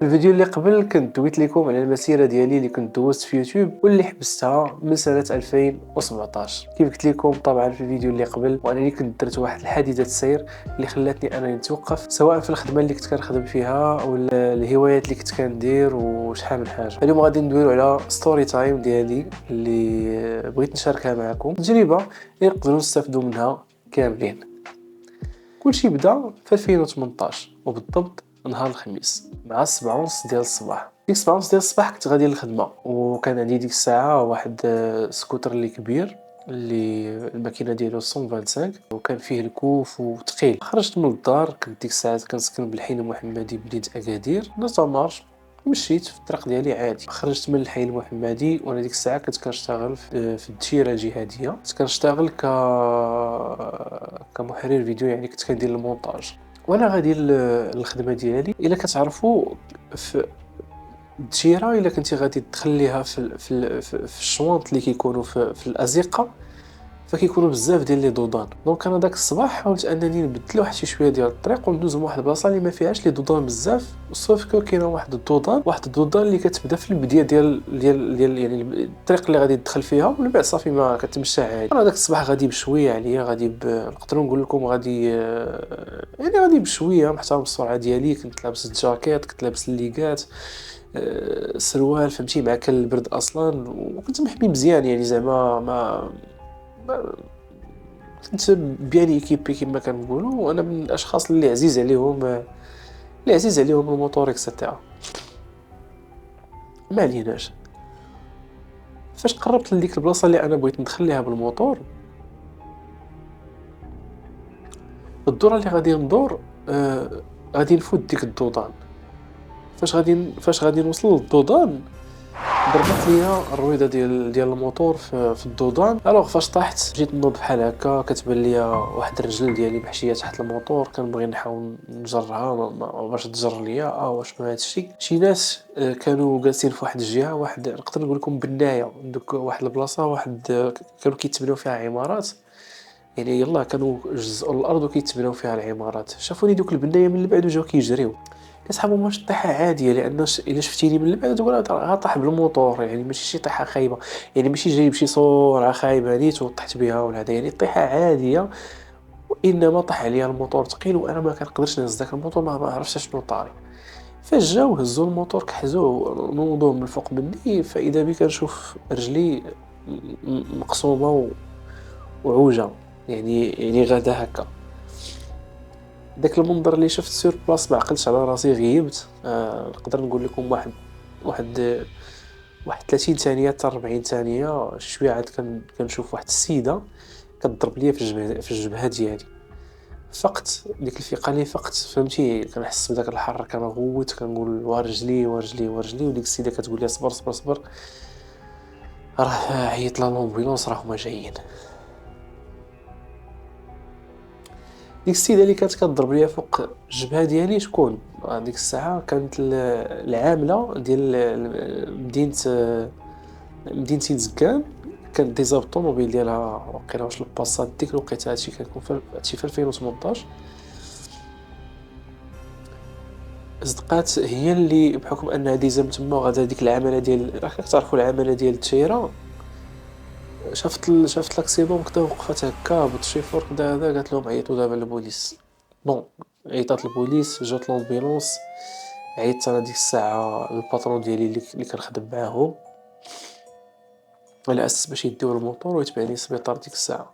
في الفيديو اللي قبل كنت دويت لكم على المسيره ديالي اللي كنت دوزت في يوتيوب واللي حبستها من سنه 2017. كيف قلت لكم طبعا في الفيديو اللي قبل، وانا اللي كنت درت واحد الحادثه السير اللي خلاتني انا نتوقف، سواء في الخدمه اللي كنت كنخدم فيها او الهوايات اللي كنت كندير وشحال من حاجه. اليوم غادي ندويو على ستوري تايم ديالي اللي بغيت نشاركها معكم، تجربه اللي نقدروا نستافدوا منها كاملين. كلشي بدا في 2018 وبالضبط نهار الخميس مع 7:30 ديال الصباح. ديك 7:30 ديال الصباح كنت غادي للخدمه، وكان عندي ديك الساعه واحد سكوتر اللي كبير اللي الماكينه ديالو 125 وكان فيه الكوف وثقيل. خرجت من الدار، كنت ديك الساعه كنسكن بالحي المحمدي بمدينه اكادير، نتمارش مشيت في الطريق ديالي عادي. خرجت من الحي المحمدي وانا ديك الساعه كنت كنشتغل في الدشيره الجهاديه، كنت كنشتغل كمحرر فيديو، يعني كنت كندير المونتاج. وانا غادي للخدمه ديالي، الا كتعرفوا في الدشيره الا كنتي غادي تخليها في الشوانط اللي كيكونوا في الازقه، فكيكونوا بزاف ديال لي دودان. دونك انا داك الصباح حاولت انني نبدل واحد شويه ديال الطريق وندوز من واحد البلاصه اللي ما فيهاش لي دودان بزاف، سوف كو كاينه واحد الدودان اللي كتبدا في البدايه ديال يعني الطريق اللي غادي تدخل فيها، ومن بعد صافي ما كتمشى عادي. انا داك الصباح غادي بشويه عليا، نقدروا نقول لكم غادي يعني غادي بشويه محترم السرعه ديالي. كنت لابس الجاكيت، كنت لابس الليغات، سروال، فهمتي، مع كان البرد اصلا، وكنت محمي مزيان يعني زعما ما كنت بيان ايكيبي كما كنقولوا. وانا من الاشخاص اللي عزيز عليهم الموتور اكسيتيرا. ما عليناش، فاش قربت لديك البلاصه اللي انا بغيت ندخل ليها بالموتور، الدوره اللي غادي ندور غادي نفوت ديك الدودان. فاش غادي نوصل للدودان ضربت ليا الرويده ديال الموتور في الدودان. الوغ فاش طحت جيت نوض بحال هكا، كتبان ليا واحد الرجل ديالي محشيه تحت الموتور، كنبغي نحاول نجرها باش تجر ليا. واش هذا الشيء؟ شي ناس كانوا جالسين في واحد الجهه، واحد نقدر نقول لكم بنايه، دوك واحد البلاصه، كانوا كيتبنوا فيها عمارات، يعني يلا كانوا جزء الارض وكيتبنوا فيها العمارات. شافوني دوك البنايه من بعد وجاو كيجريو، كتحسبوا واش طيحه عاديه، لان الا شفتيني من بعد تقول غطاح بالموتور، يعني ماشي شي طيحه خايبه، يعني ماشي جاي بشي سرعه خايبه نيت وطحت بها ولا هذا، يعني طيحه عاديه. وانما طاح عليا الموتور ثقيل وانا ما كنقدرش نهز داك الموتور، ما عرفتش شنو طاري. فاش جاو هزوا الموتور كحزوه نوضوه من الفوق مني، فاذا بي كنشوف رجلي مقسومه وعوجه، يعني غادا هكا. داك المنظر اللي شفت سور بلاص ما عقلتش على راسي، غيبت. نقدر نقول لكم واحد 30 ثانيه حتى 40 ثانيه شويه عاد كنشوف واحد السيده كتضرب ليا في الجبهه ديالي. فقت ديك الفيقه اللي فقت، فهمتي، كنحس بداك الحر، كنغوت كنقول ورجلي ورجلي ورجلي، وديك السيده كتقول لي صبر صبر صبر، راه عيط لامبولانس راهما جايين. ديك السيده اللي كانت كتضرب ليا فوق الجبهه ديالي شكون؟ ديك الساعه كانت العامله ديال مدينه زكان، كانت ديزا بالطوموبيل ديالها، وقيلا واش الباسات ديك الوقيته. هادشي كنكون في 2018. صدقات هي اللي بحكم انها ديزا من تما غادا ديك العمله ديال، راك تعرفوا العمله ديال التشيره، شافت لاكسيدون كدا، وقفات هكا بالشيفور كدا هذا، قالت لهم عيطوا دابا للبوليس. بون، عيطات البوليس، جات لومبيلونس، عيطت انا ديك الساعه الباترون ديالي اللي كنخدم معاهم على اساس باش يديو الموتور ويتبعني للسبيطار. ديك الساعه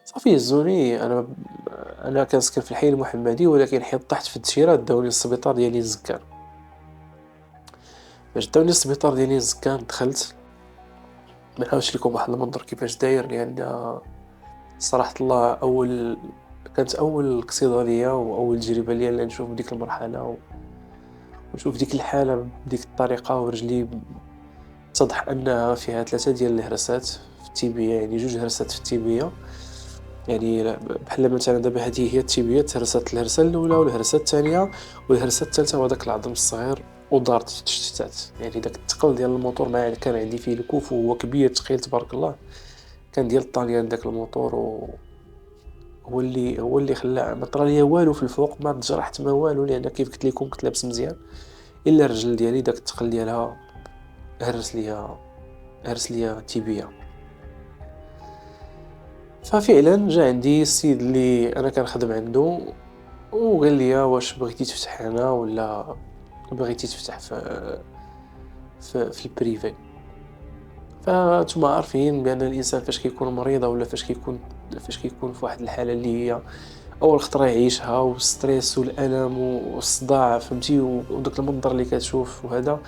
صافي هزوني، انا كنسكن في الحي المحمدي، ولكن حيت طحت في الدشيره داوني للسبيطار ديالي الزكان. باش داوني للسبيطار ديالي الزكان دخلت، ما نحاولش لكم واحد المنظر كيفاش داير، لان صراحه الله كانت اول قصيده ليا واول تجربه ليا اللي نشوف ديك المرحله ونشوف ديك الحاله بديك الطريقه، ورجلي اتضح انها فيها 3 ديال الهرسات في التيبيه، يعني 2 هرسات في التيبيه. يعني بحال مثلا دابا هذه هي التيبيه، تهرست الهرسه الاولى والهرسه الثانيه والهرسه الثالثه، وهذاك العظم الصغير ودارت في التشتات. يعني داك الثقل ديال الموتور ما كان عندي فيه الكوف، وهو كبير ثقيل تبارك الله، كان ديال الطاليان داك الموتور، هو اللي خلى ما طرا ليا والو في الفوق، ما تجرحت ما والو، لان كيف قلت لكم كنت لابس مزيان. الا الرجل ديالي داك الثقل ديالها هرس ليا التيبيا. ففعلا جا عندي السيد اللي انا كنخدم عنده وقال لي واش بغيتي تفتح هنا ولا بغيتي تفتح في البريفي. فانتم عارفين بان الانسان فاش كيكون مريض ولا فاش كيكون في واحد الحاله اللي هي اول خطره يعيشها، والستريس والالم والصداع فهمتي، وداك المنظر اللي كتشوف وهذا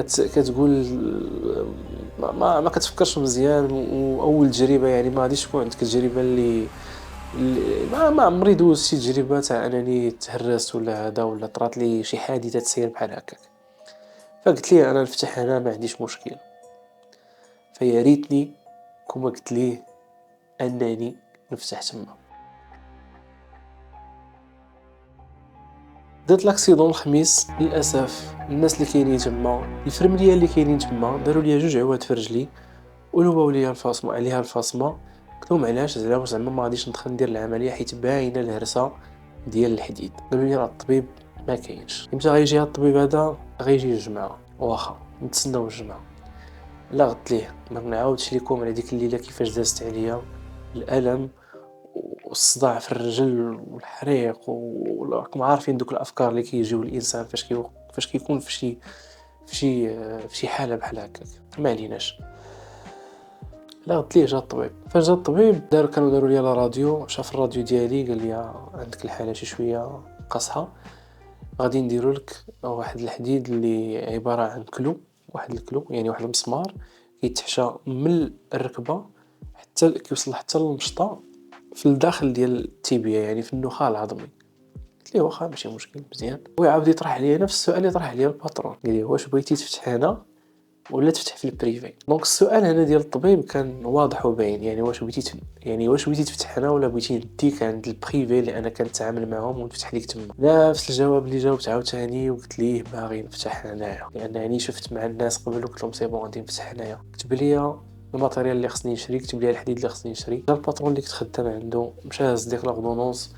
كتقول ما كتفكرش مزيان. واول تجربه يعني ما غاديش تكون عندك التجربه اللي ما عمري دوزت شي تجربه تاع انني تهرست ولا هذا ولا طرات لي شي حادثه تسير بحال هكاك. فقلت ليه انا نفتح هنا ما عنديش مشكل. فيا ريتني كما قلت ليه انني نفتح تما. درت لاكسيدون الخميس للاسف. الناس اللي كاينين تما الفرمليه اللي كاينين تما داروا لي جوج عواد في رجلي ولواو لي الفاصمه عليها الفاصمه. قلت لهم علاش؟ زعما ما غاديش ندخل ندير العمليه حيت باينه الهرسه ديال الحديد. قالوا لي راه الطبيب ما كاينش. امتى غيجي هاد الطبيب هذا؟ غيجي الجمعه. واخا نتسناو الجمعه. لا قلت ليه ما نعاودش لكم على ديك الليله كيفاش دازت عليا الالم والصداع في الرجل والحريق وراكم عارفين دوك الافكار اللي كيجيو الانسان فاش كيكون في شي حاله بحال هكاك. ما عليناش. لا قلت ليه جا الطبيب. فاش جا الطبيب كانوا داروا لي راديو. شاف الراديو ديالي قال لي عندك الحاله شي شويه قاصحه، غادي نديروا لك واحد الحديد اللي عباره عن كلو، واحد الكلو يعني واحد المسمار كيتحشى من الركبه حتى كيوصل حتى للمشطه في الداخل ديال التيبيا يعني في النخاع العظمي. قلت ليه واخا ماشي مشكل مزيان. هو عاود يطرح عليا نفس السؤال اللي طرح عليا الباترون، قال لي واش بغيتي تفتح هنا ولا تفتح في البريفي. دونك السؤال هنا ديال الطبيب كان واضح وباين، يعني واش بغيتي تفتح هنا ولا بغيتي نديك عند البريفي اللي انا كنتعامل معاهم ونفتح ليك تما. نفس الجواب اللي جاوبت عاوتاني وقلت ليه باغي نفتح هنايا، لانني شفت مع الناس قبل وقلت لهم سي بون غادي نفتح هنايا. كتب لي الماتيريال اللي خصني نشري، كتب لي الحديد اللي خصني نشري. الباترون اللي كنت خدام عنده مشى هز ديك لاردونونس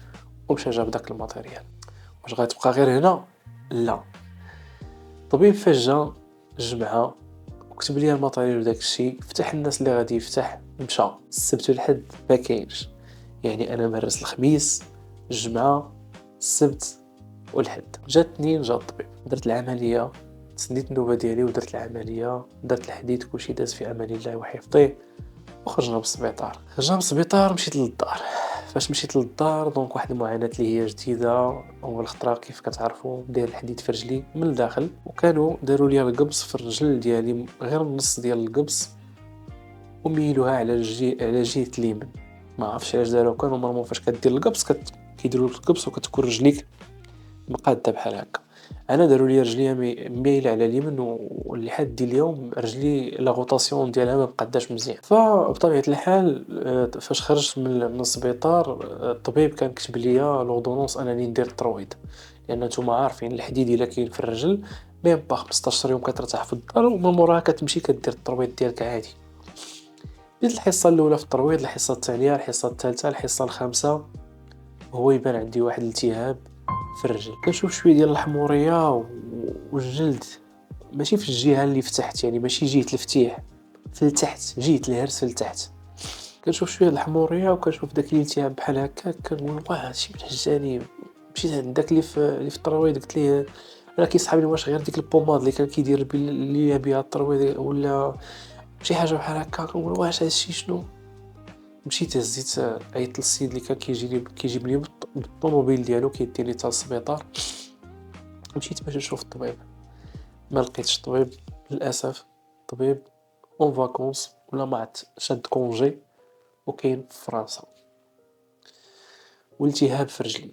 ومشى جاب داك الماتيريال. واش غتبقى غير هنا؟ لا. الطبيب فاش جا الجمعه وكتب لي الماتيريال وداك الشيء، فتح الناس اللي غادي يفتح مشى. السبت والحد ما كاينش، يعني انا مهرس الخميس الجمعه السبت والحد. جا الاثنين جا الطبيب، درت العمليه، تسنيت النوبه ديالي ودرت العمليه، درت الحديد كلشي داز في امان الله وحفظه وخرجنا من السبيطار. مشيت للدار. فاش مشيت للدار دونك واحد المعاناه اللي هي جديده. اول خطره كيف كتعرفوا داير الحديد في رجلي من الداخل، وكانوا داروا لي القبص في الرجل ديالي غير النص ديال القبص وميلوها على جهه اليمين. ما عرفتش علاش داروا. كانوا نورمال فاش كدير القبص كيديروا لك القبص وكتكون رجليك مقاده بحال هكا. انا داروا لي رجلي مايله على اليمين ولحد اليوم رجلي لا روتاسيون ديالها ما مقاداش مزيان. فبطبيعه الحال فاش خرجت من السبيطار الطبيب كان كتب لي لوردونونس انني ندير الترويض، لان نتوما عارفين الحديد الا كاين في الرجل ميم با 15 يوم كترتاح في الدار ومن موراها كتمشي كدير الترويض ديالك عادي. بديت الحصه الاولى في الترويض، الحصه الثانيه، الحصه الثالثه، الحصه الخامسه وهو يبان عندي واحد الالتهاب في الرجل. كنشوف شويه ديال الحموريه والجلد ماشي في الجهه اللي فتحت، يعني ماشي جهه الفتيح، في التحت جهه الهرس لتحت. كنشوف شويه الحموريه وكنشوف داك الالتهاب بحال هكا. كنقول واه هادشي من الجانب. مشيت عند داك اللي في الترويض قلت ليه راه كيصحابني واش غير ديك البوماد اللي كان كيدير ليا بها الترويض ولا شي حاجه بحال هكا. كنقول واش هادشي شنو. مشيت هزيت عيطت للسيد اللي كان كيجيب لي بالطوموبيل ديالو كيديني حتى للسبيطار. مشيت باش نشوف الطبيب، ما لقيتش الطبيب للاسف. الطبيب اون فاكونس ولا ما عرفت شاد كونجي وكاين في فرنسا. والتهاب في رجلي.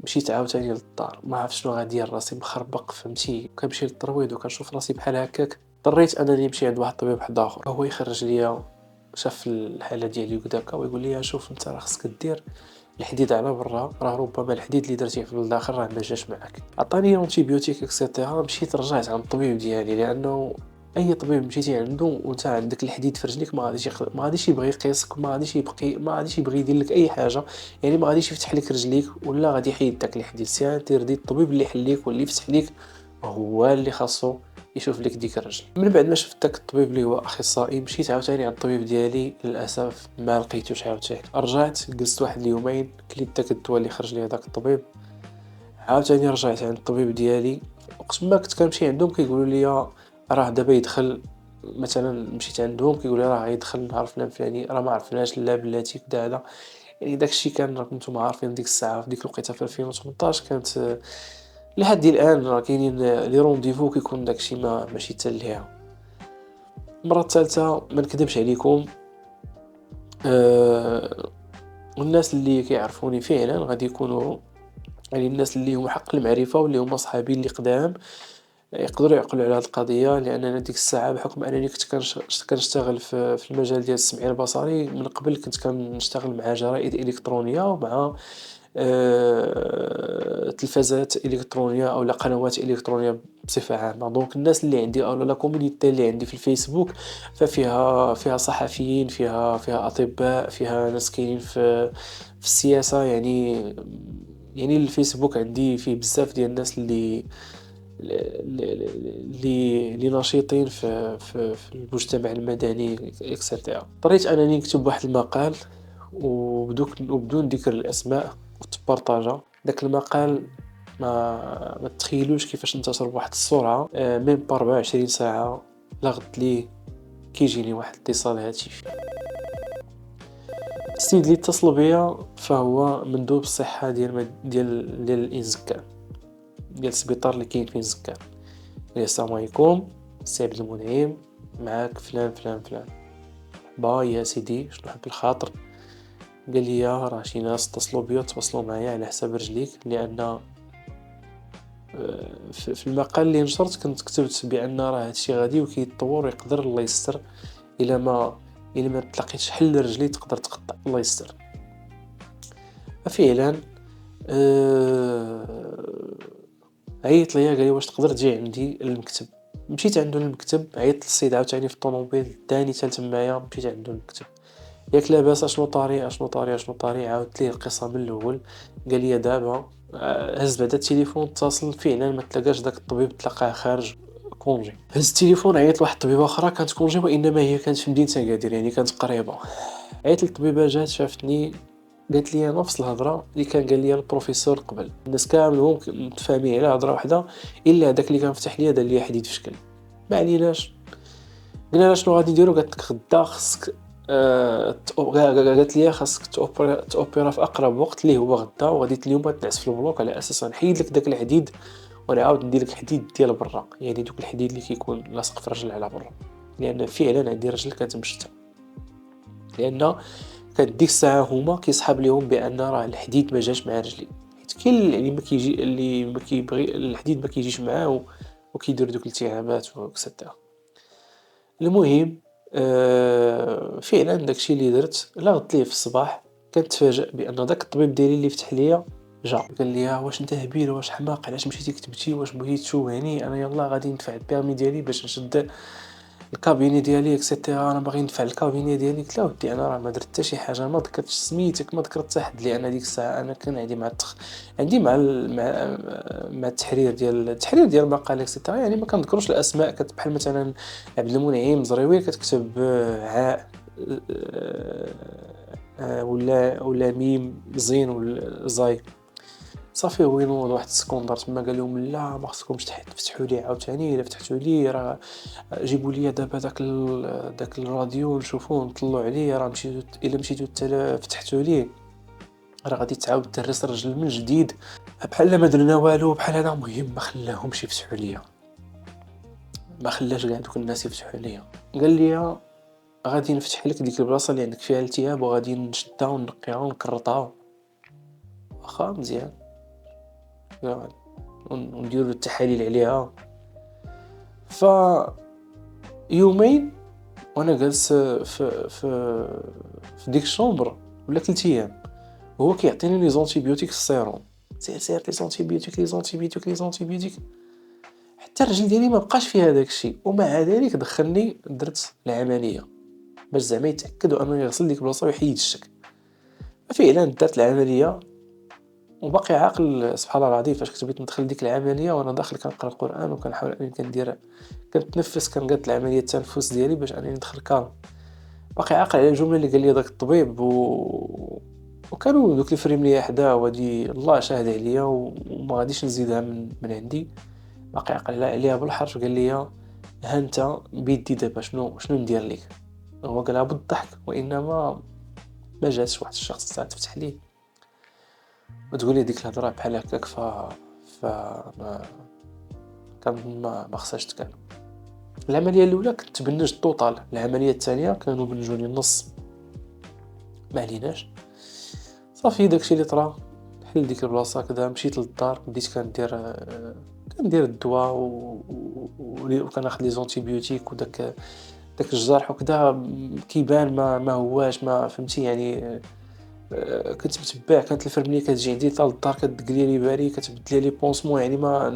مشيت عاوتاني للدار ما عرفت شنو غادير، راسي مخربق فهمتي. كنمشي للترويض وكنشوف راسي بحال هكاك. اضطريت انني نمشي عند واحد الطبيب واحد اخر هو يخرج ليا. شاف الحاله ديالي وكداكا ويقول لي شوف انت راه خصك دير الحديد على برا، راه ربما الحديد اللي درتيه في الداخل راه ما جاش معاك. عطاني انتيبيوتيك اكسيتيرا. مشيت رجعت عند الطبيب ديالي، لانه اي طبيب مشيتي عنده وانت عندك الحديد في رجليك ما غاديش يبغي يقيسك، ما غاديش يبغي يدير لك اي حاجه، يعني ما غاديش يفتح لك رجليك ولا غادي يحيد داك الحديد. سي انتردي الطبيب اللي يحل ليك واللي يفتح ليك هو اللي خاصو يشوف لك ديك الرجل. من بعد ما شفت داك الطبيب اللي هو اخصائي، مشيت عاوتاني عند الطبيب ديالي، للاسف ما لقيتوش عاوتاني. رجعت جلست واحد اليومين، كليت داك الدواء اللي خرج لي داك الطبيب، عاوتاني رجعت عند الطبيب ديالي. وقت ما كنت كنمشي عندهم كيقولوا لي راه دابا يدخل، مثلا مشيت عندهم كيقول لي راه يدخل نهار فلان فلاني، راه ما عرفناش لا بلاتي كدا هذا. يعني داكشي كان، راكم نتوما عارفين ديك الساعه في ديك الوقيته في 2018 كانت لحد الان راه كاينين لي رونديفو كيكون داكشي ماشي تاليها. المره الثالثه ما نكذبش عليكم، أه والناس اللي كيعرفوني فعلا غادي يكونوا، يعني الناس اللي هما حق المعرفه واللي هما صحابي اللي قدام يقدروا يعقلوا على هذه القضيه. لان انا ديك الساعه بحكم انني كنت كنشتغل في المجال ديال السمعي البصري من قبل، كنت كنشتغل مع جرائد الكترونيه ومع تلفازات الكترونيه او لا قنوات الكترونيه بصفه عامه. دونك الناس اللي عندي او لا كومونيتي اللي عندي في الفيسبوك فيها صحفيين، فيها اطباء، فيها ناس كاينين في السياسه. يعني الفيسبوك عندي فيه بزاف ديال الناس اللي نشيطين في المجتمع المدني اكسترا. اضطريت انني نكتب واحد المقال وبدون ذكر الاسماء وتبارطاجا. داك المقال ما تخيلوش كيفاش انتشر بواحد السرعه، ميم با 24 ساعه لغت لي كيجيني واحد الاتصال هاتفي. السيد اللي اتصل بيا فهو مندوب الصحه ديال الانزكان، ديال السبيطار اللي كاين فين زكان. قال لي السلام عليكم سي عبد المنعم، معاك فلان فلان فلان. با يا سيدي شنو حب الخاطر؟ قال لي راه شي ناس اتصلوا بيا وتواصلوا معايا على حساب رجليك، لان في المقال اللي نشرت كنت كتبت بان راه هادشي غادي وكيتطور ويقدر الله يستر، الا ما تلاقيتش حل لرجلي تقدر تقطع، الله يستر. ففعلا عيط ليا قال لي واش تقدر تجي عندي للمكتب. مشيت عنده للمكتب، عيطت للسيد عاوتاني في الطوموبيل، داني ثالث معايا، مشيت عنده للمكتب. ياك لاباس اشنو طاري عاودت ليه القصه من الاول. قال لي دابا هز بعدا التليفون، اتصل فعلا ما تلاقاش داك الطبيب، تلقاه خارج كونجي. هز التليفون عيط لواحد الطبيبه اخرى كانت كونجي، وانما هي كانت في مدينه اكادير، يعني كانت قريبه. عيطت للطبيبه، جات شافتني، قالت لي نفس الهضره اللي كان قال لي البروفيسور قبل. الناس كاملهم متفاهمين على هضره واحده، الا هذاك اللي كان فتح ليا دار ليا حديد في شكل. ما عليناش، قلنا لها شنو غادي نديرو؟ قالت لك غدا خصك قالت لي خاصك توبيرا في اقرب وقت اللي هو غدا، وغادي اليوم تنعس في البلوك على اساس نحيد لك داك الحديد ونعاود ندير لك حديد ديال برا، يعني دوك الحديد اللي كيكون لاصق في الرجل على برا. لان فعلا عندي رجل كانت مشتة، لان كانت ديك الساعه هما كيصحاب ليهم بان راه الحديد ما جاش مع رجلي، حيت كاين اللي ما كيجي، اللي ما كيبغي الحديد ما كيجيش معاه وكيدير دوك الالتهابات وكستا. المهم فعلا داكشي اللي درت، لغت ليه في الصباح. كنتفاجئ بان داك الطبيب ديالي اللي فتح ليا جا قال لي واش انت هبيل، واش حماق، علاش مشيتي كتبتي، واش بغيتي تشوهني؟ انا يلا غادي ندفع البيرمي ديالي باش نشد الكابيني ديالي اكسيتيرا، انا باغي ندفع الكابيني ديالي. قلت له ودي انا راه ما درت حتى شي حاجه، ما ذكرتش سميتك، ما ذكرت حتى حد، لان ديك الساعه انا كان عندي عندي مع التحرير ديال المقال اكسيتيرا، يعني ما كنذكروش الاسماء. بحال مثلا عبد المنعم زريوي كتكتب عاء ولا ميم زين ولا زاي، صافي هو ينوض واحد السكوندر تما. قال لهم لا ما خصكمش تفتحوا لي عاوتاني، الا فتحتوا لي راه جيبوا لي دابا داك الراديو نشوفوه نطلعوا عليه، راه الا مشيتوا فتحتوا ليه راه غادي تعاود تهرس الرجل من جديد. بحال ما درنا والو، بحال هذا. مهم ما خلاهمش يفتحوا ليا، ما خلاش كاع دوك الناس يفتحوا ليا. قال لي غادي نفتح لك ديك البلاصه اللي عندك فيها التهاب، وغادي نشدها ونقيها ونكرطها. واخا مزيان، ونديروا التحاليل عليها. ف يومين وانا جالس في ديك الشومبر ولا 3 ايام، هو كيعطيني لي زونتيبيوتيك في السيروم. سير لي زونتيبيوتيك حتى الرجل ديالي ما بقاش فيها داك الشيء. ومع ذلك دخلني درت العمليه باش زعما يتاكدوا انه يغسل ديك البلاصه ويحيد الشك. فعلا درت العمليه، وباقي عاقل سبحان الله العظيم. فاش كنت بغيت ندخل ديك العملية وأنا داخل كنقرا القرآن وكنحاول أنني كنتنفس، كنقاد العملية التنفس ديالي باش أنني ندخل كالم. باقي عاقل على الجملة اللي قال لي داك الطبيب وكانوا دوك اللي فريم ليا حداه وهادي الله شاهد عليا وما غاديش نزيدها من عندي. باقي عاقل عليها بالحرف. قال لي ها انت بيدي دابا شنو ندير لك. هو قالها بالضحك وانما ما جاتش واحد الشخص ساعه تفتح ليه وتقول لي ديك الهضره بحال هكاك. ما كان ما خصهاش تكون. العمليه الاولى كنت بنجد طوطال، العمليه الثانيه كانوا بنجوني النص. ما عليناش صافي داكشي اللي طرا. حل ديك البلاصه كذا مشيت للدار بديت كندير الدواء وكناخذ لي زونتيبيوتيك داك الجرح وكذا كيبان ما هواش ما فهمتي يعني. كنت متبع كانت الفرمليه كتجي عندي حتى للدار كتدق لي باري كتبدل لي بونسمون يعني ما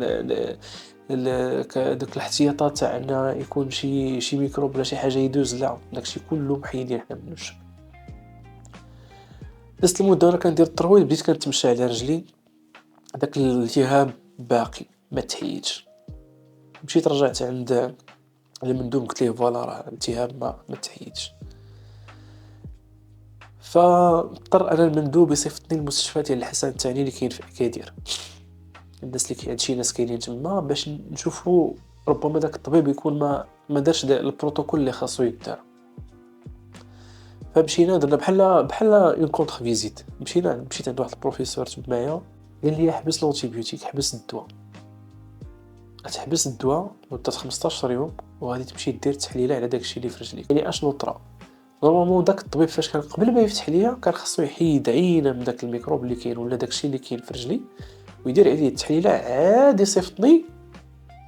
دوك الاحتياطات تاع ان يكون شي ميكروب ولا شي حاجه يدوز، لا داكشي كله محيدين حنا منه الشك. دزت المده وانا كندير الترويض بديت كنتمشى على رجلي داك الالتهاب باقي ما تحيدش. مشيت رجعت عند المندوب قلت ليه فوالا راه الالتهاب ما تحيدش. فاضطر انا المندوب يصيفطني للمستشفى ديال الحسن الثاني اللي كاين في اكادير. الناس اللي هادشي ناس كاينين تما باش نشوفوا ربما داك الطبيب يكون ما دارش البروتوكول اللي خاصو يدار. فمشينا درنا بحال اون كونتر فيزيت. مشيت عند واحد البروفيسور تما معايا قال لي حبس لونتيبيوتيك حبس الدواء. تحبس الدواء مده 15 يوم وغادي تمشي دير تحليله على داكشي اللي في رجليك. يعني اشنو طرا نورمالمون داك الطبيب فاش كان قبل ما يفتح ليا كان خاصو يحيد عينه من داك الميكروب اللي كاين ولا داكشي اللي كاين في رجلي ويدير عليه التحليله عاد يصيفطني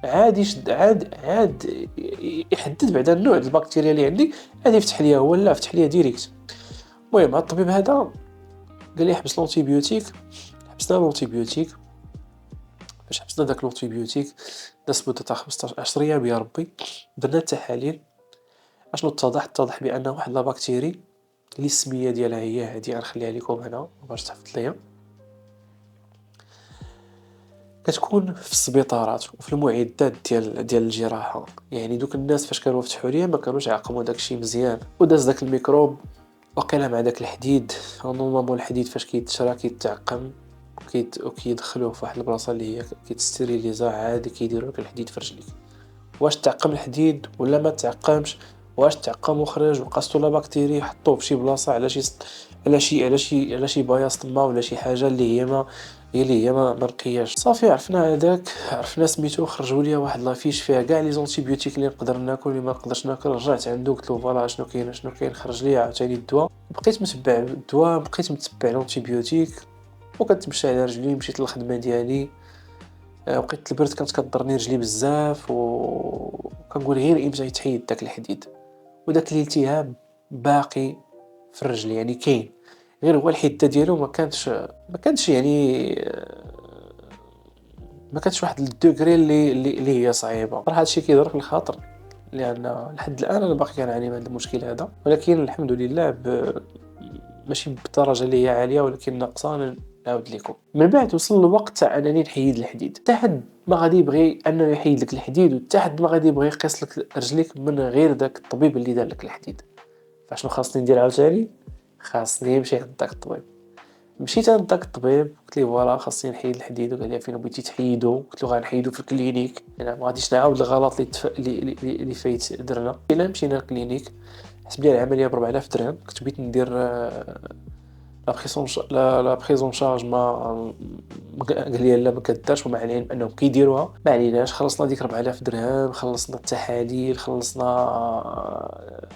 عاد يشد عاد يحدد بعدا النوع ديال البكتيريا اللي عندي عاد يفتح ليا هو لا فتح ليا ديريكت. المهم هاد الطبيب هذا قال لي حبس لونتيبيوتيك. حبسنا لونتيبيوتيك. فاش حبسنا داك لونتيبيوتيك داز مده تاع 15 ايام يا ربي. درنا التحاليل اشنو اتضح بان واحد لا بكتيري اللي السميه ديالها هي هادي غنخليها لكم هنا باش تحفظ ليا كتكون في السبيطارات وفي المعدات ديال الجراحه. يعني دوك الناس فاش كانوا فتحوا ليا ما كانوش يعقموا داكشي مزيان وداز داك الميكروب وقيلا مع داك الحديد. نورمالمون الحديد فاش كيتشرى كيتعقم وكيدخلوه في واحد البلاصه اللي هي كيتستيريليزا عادي كيديروا لك الحديد في رجليك. واش تعقم الحديد ولا ما تعقمش واش تعقم وخرج وقاستو لا بكتيري حطوه في شي بلاصه على شي باياس تما ولا شي حاجه اللي هي ما نقياش. صافي عرفنا هذاك عرفنا سميتو خرجوا لي واحد لافيش فيها كاع لي زونتيبيوتيك اللي نقدر ناكل اللي ما نقدرش ناكل. رجعت عنده قلت له فوالا شنو كاين خرج لي عاوتاني الدواء. بقيت متبع الدواء بقيت متبع لونتيبيوتيك وكنتمشى على رجلي. مشيت للخدمه ديالي وقيت البرد كانت كضرني رجلي بزاف وكنقول غير امتى يتحيد داك الحديد. وداك الالتهاب باقي في الرجل يعني كاين غير هو الحده ديالو ما كانش يعني ما كانش واحد الدوغري اللي هي صعيبه. صراحه هادشي كيضرك الخاطر لان لحد الان انا باقي كنعاني من هذا المشكل هذا ولكن الحمد لله ماشي بالدرجه اللي هي عاليه ولكن ناقصه. نعاود لكم من بعد وصل الوقت تاع انني نحيد الحديد. حتى حد ما غادي يبغي انه يحيد لك الحديد وحتى حد ما غادي يبغي يقيس لك رجليك من غير داك الطبيب اللي دار لك الحديد. فاشنو خاصني ندير عاوتاني؟ خاصني نمشي عند داك الطبيب. مشيت عند داك الطبيب قلت ليه فوالا خاصني نحيد الحديد. وقال لي فين بغيتي تحيدو؟ قلت له غنحيدو في الكلينيك. انا ما غاديش نعاود الغلط اللي فايت درنا. الا مشينا للكلينيك حسب لي العمليه ب 4000 درهم. كنت بغيت ندير لا بريزون شارج ما قال لي لا ما كدارش وما علينا انهم كيديروها. ما عليناش خلصنا ديك 4000 درهم خلصنا التحاليل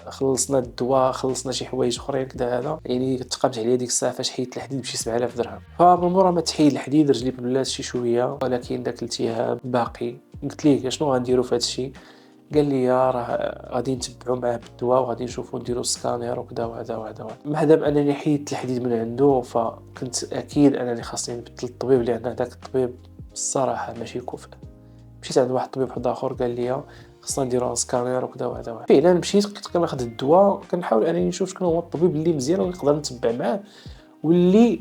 خلصنا الدواء خلصنا شي حوايج اخرين كذا. هذا يعني تقامت عليا ديك الساعه فاش حيدت الحديد بشي 7000 درهم. فمن مورا ما تحيد الحديد رجلي بلات شي شويه ولكن داك الالتهاب باقي. قلت ليه شنو غنديروا في هذا الشيء؟ قال لي راه غادي نتبعوا معاه بالدواء وغادي نشوفوا نديروا سكانير وكذا وهذا ما دام انني حيدت الحديد من عنده فكنت اكيد انني خاصني نبدل الطبيب لان هذاك الطبيب الصراحه ماشي كفء. مشيت عند واحد الطبيب واحد اخر قال لي خصنا نديروا سكانير وكذا فعلا مشيت كنت كناخذ الدواء كنحاول انني نشوف شكون هو الطبيب اللي مزيان ونقدر نتبع معاه واللي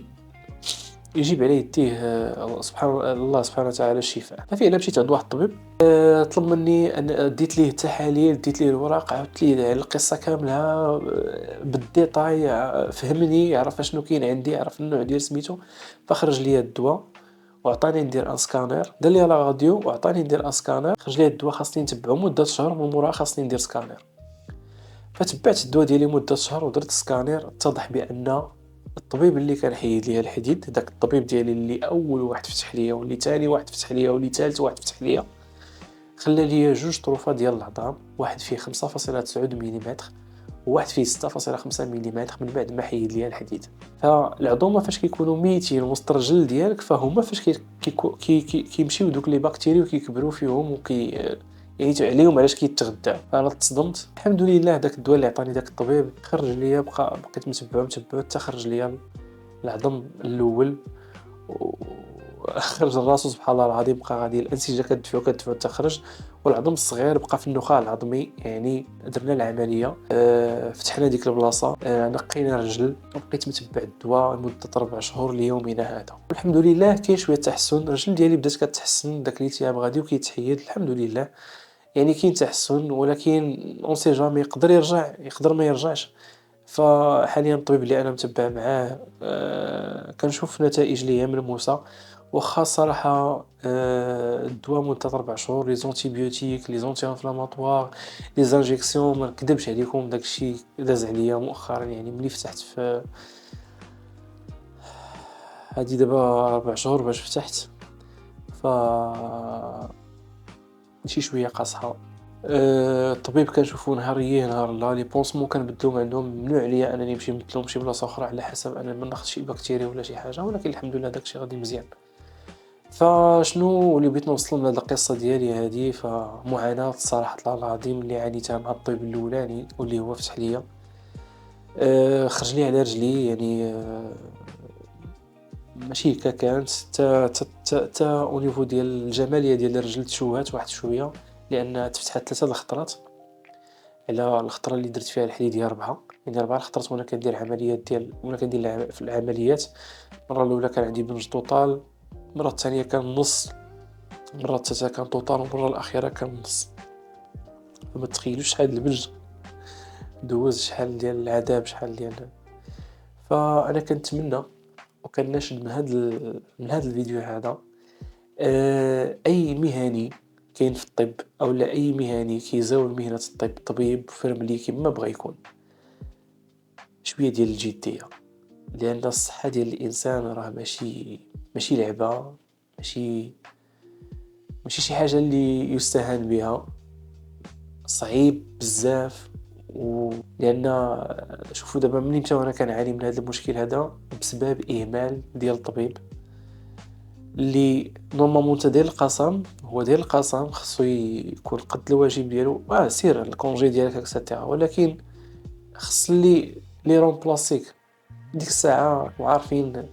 يجيب على يديه الله سبحانه وتعالى الشفاء. ففعلا مشيت عند واحد الطبيب، طلب مني ان ديت ليه التحاليل، ديت ليه الوراق، عاودت ليه على القصه كامله بالديتاي، فهمني، عرف شنو كاين عندي، عرف النوع ديال سميتو. فخرج لي الدواء وعطاني ندير ان سكانير، دار لي لا راديو وعطاني ندير ان سكانير. خرج لي الدواء خاصني نتبعو مده شهر، ومن موراها خاصني ندير سكانير. فتبعت الدواء ديالي مده شهر ودرت سكانير. اتضح بان الطبيب اللي كان حيد ليا الحديد، داك الطبيب ديالي اللي اول واحد فتح ليا واللي ثاني واحد فتح ليا واللي ثالث واحد فتح ليا، خلى ليا جوج طروفه ديال العظام، واحد فيه 5.9 ملم وواحد فيه 6.5 ملم من بعد ما حيد ليا الحديد. فالعظومه فاش كيكونوا ميتين وسط الرجل ديالك، فهما فاش كيمشيو دوك لي بكتيريا وكيكبروا فيهم يعني عليهم علاش كيتغداو. انا تصدمت. الحمد لله داك الدواء اللي عطاني داك الطبيب خرج ليا، بقيت متبعو حتى خرج ليا العظم الاول، وخرج راسو سبحان الله العظيم. بقى غادي الانسجه كتدفع تخرج، والعظم الصغير بقى في النخاع العظمي. يعني درنا العمليه، فتحنا ديك البلاصه، نقينا الرجل، وبقيت متبع الدواء لمده 4 شهور ليومنا هذا. والحمد لله كاين شويه تحسن. الرجل ديالي بدات كتحسن، داك الالتهاب غادي وكيتحيد الحمد لله. يعني كاين تحسن، ولكن اون سي جامي، يقدر يرجع يقدر ما يرجعش. فحاليا الطبيب اللي انا متبع معاه كنشوف نتائج ليا ملموسه. واخا صراحه الدواء مده 4 شهور، لي زونتيبيوتيك، لي زونتي انفلاماتوار، لي زانجيكسيون، ما نكذبش عليكم داكشي داز عليا مؤخرا. يعني ملي فتحت في هادي دابا 4 شهور باش فتحت، ف شي شويه قاصحه. الطبيب كنشوفو نهار ييه نهار لا. لي بونسمون كنبدلو عندهم، ممنوع عليا انني نمشي نبدلهم بشي بلاصه اخرى على حسب انا ما ناخذ شي بكتيريا ولا شي حاجه، ولكن الحمد لله داكشي غادي مزيان. فشنو اللي بغيت نوصل من هاد القصه ديالي هادي، فمعاناه صراحه الله العظيم اللي عانيتها مع الطبيب الاولاني واللي هو فتح ليا. خرج لي على رجلي، يعني ماشي هكا كانت تا او نيفو ديال الجماليه ديال الرجل تشوهات واحد شويه، لان تفتحت 3 الخطرات على الخطره اللي درت فيها الحديد هي 4. يعني 4 الخطرات وانا كندير عمليات وانا كندير في العمليات. المره الاولى كان عندي بنج طوطال، المره الثانيه كان نص، المره الثالثه كان طوطال، والمره الاخيره كان نص. فما تخيلوش شحال البنج دوز، شحال ديال العذاب، شحال ديال. فانا كنتمنى وكناشد من هذا الفيديو هذا اي مهني كاين في الطب، او لا اي مهني كيزاول مهنه الطب، طبيب فرملي ما بغى يكون، شويه ديال الجديه. لان الصحه ديال الانسان راه ماشي لعبه، ماشي شي حاجه اللي يستهان بها، صعيب بزاف. لان شوفوا دابا منين متى وانا كنعاني من هذا المشكل هذا بسبب اهمال ديال الطبيب، اللي نورمالمون تا داير القسم، هو داير القسم خصو يكون قد الواجب ديالو. سير الكونجي ديالك اكسيتيرا، ولكن خص لي رومبلاسيك ديك الساعه. وعارفين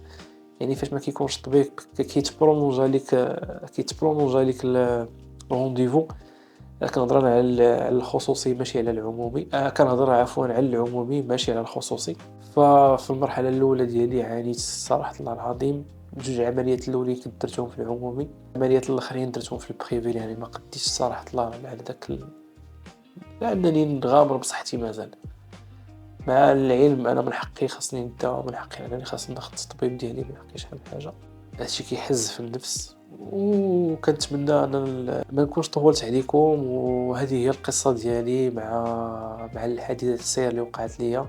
يعني فاش ما كيكونش الطبيب كيتبرولونجا ليك الرونديفو. كنهضر على الخصوصي ماشي على العمومي، كنهضر عفوا على العمومي ماشي على الخصوصي. ففي المرحله الاولى ديالي عانيت صراحه الله العظيم. 2 عمليات الاولين كنت درتهم في العمومي، العمليات الاخرين درتهم في البريفي. يعني ما قديتش صراحه الله على داك لانني نغامر بصحتي مازال. مع العلم انا من حقي خاصني نداوم، من حقي انني خاصني ناخذ الطبيب ديالي، ما حقيش شحال حاجه. هادشي كيحز في النفس. وكنتمنى ان ما نكونش طولت عليكم. وهذه هي القصه ديالي مع الحادثه السير اللي وقعت ليا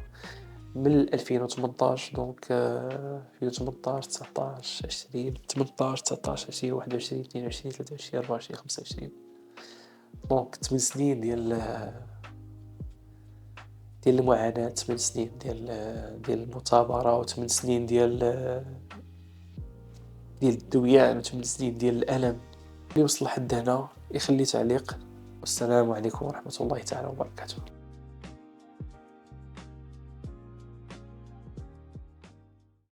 من 2018. دونك 2018 19 20 18 19 20 21 22 23 24 25. دونك 8 سنين ديال المعاناة، 8 سنين ديال المثابرة، و8 سنين ديال الدويان، و8 سنين ديال الألم. اللي وصل لحد هنا يخلي تعليق. والسلام عليكم ورحمة الله تعالى وبركاته.